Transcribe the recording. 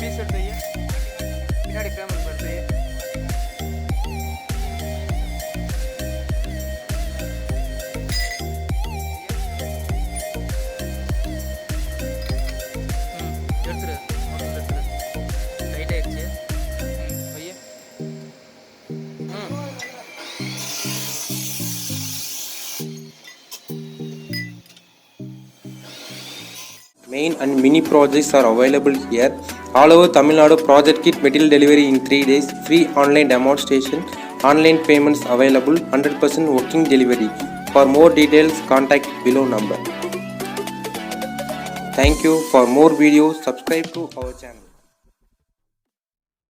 Piece எடுத்து வைங்க. பின்னாடி பேமெண்ட் எடுத்து வைங்க. எடுத்துரு எடுத்துரு ரைட் ஆயிடுச்சு. வைய Main and mini projects are available here. All over Tamil Nadu, project kit material delivery in 3 days, free online demonstration, online payments available, 100% working delivery. For more details, contact below number. Thank you. For more videos, subscribe to our channel.